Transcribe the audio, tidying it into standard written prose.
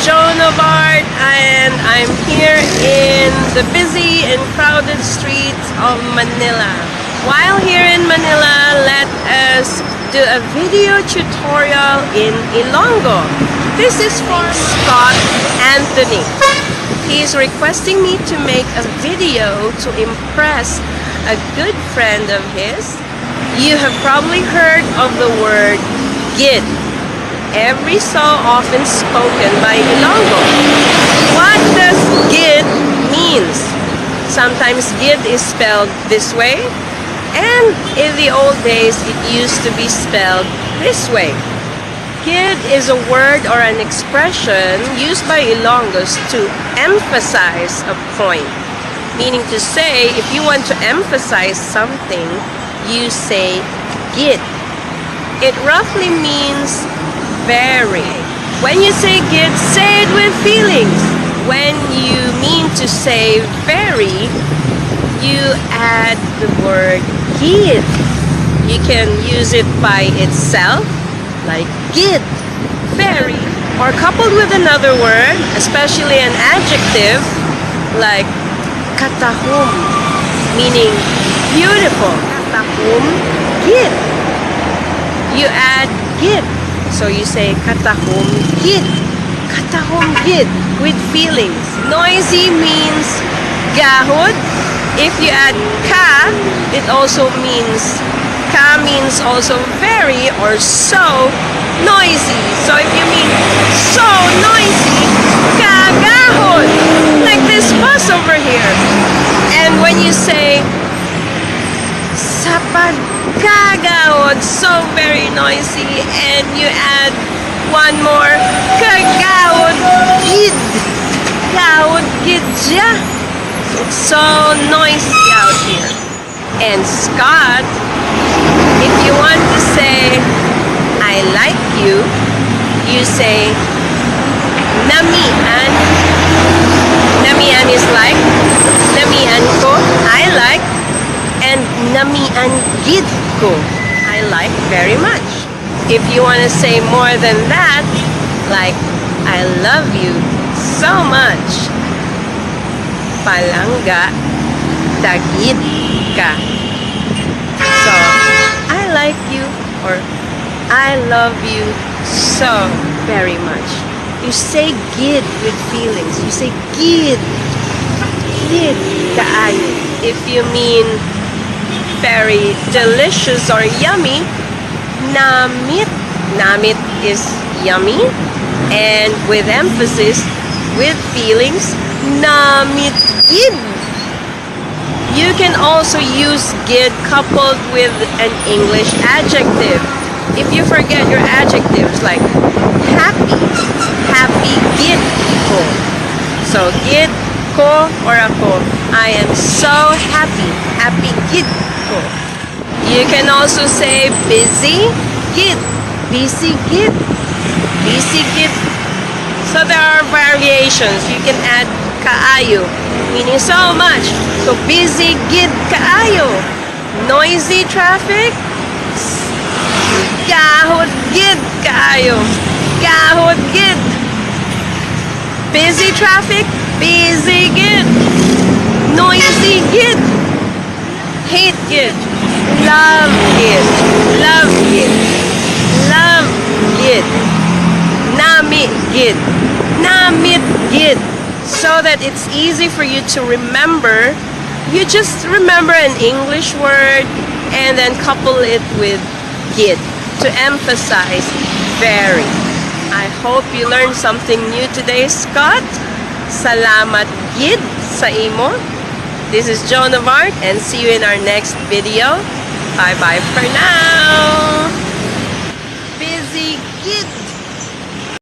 Joan of Art, and I'm here in the busy and crowded streets of Manila. While here in Manila, let us do a video tutorial in Ilonggo. This is for Scott Anthony. He's requesting me to make a video to impress a good friend of his. You have probably heard of the word GID, every so often spoken by Ilonggo. What does GID means? Sometimes GID is spelled this way, and in the old days it used to be spelled this way. GID is a word or an expression used by Ilonggos to emphasize a point. Meaning to say, if you want to emphasize something, you say GID. It roughly means very. When you say GID, say it with feelings. When you mean to say very, you add the word GID. You can use it by itself, like GID, very, or coupled with another word, especially an adjective, like katahum, meaning beautiful. Katahum GID. You add GID. So you say katahum GID. Katahum GID, with feelings. Noisy means gahod. If you add ka, it also means also very or so noisy. So if you mean so noisy, kagahod, like this bus over here. And when you say sapad kagahod, so very noisy, and you add one more, kagahod gid, gahod gidja. It's so noisy out here. And Scott, if you want to say I like you, you say namian. Namian is like, namian ko, I like, and namian gid ko, I like very much. If you want to say more than that, like I love you so much, palangga tagid ka. So, I like you, or I love you so very much. You say GID with feelings. You say GID. GID kaayo. If you mean very delicious or yummy, namit. Namit is yummy, and with emphasis, with feelings, namit GID. You can also use GID coupled with an English adjective. If you forget your adjectives like happy, happy GID ko. So GID ko or ako, I am so happy, happy GID ko. You can also say busy GID, busy GID, busy GID. So there are variations. You can add kaayo, meaning so much. So busy GID kaayo. Noisy traffic, gahod GID kaayo. Gahod GID. Busy traffic, busy GID. Noisy GID. Hate GID. Love GID. Love GID. Love GID. Namit GID. Namit GID. So that it's easy for you to remember, you just remember an English word and then couple it with GID to emphasize very. I hope you learned something new today, Scott. Salamat GID sa imo. This is Joan of Art, and see you in our next video. Bye-bye for now. Busy GID.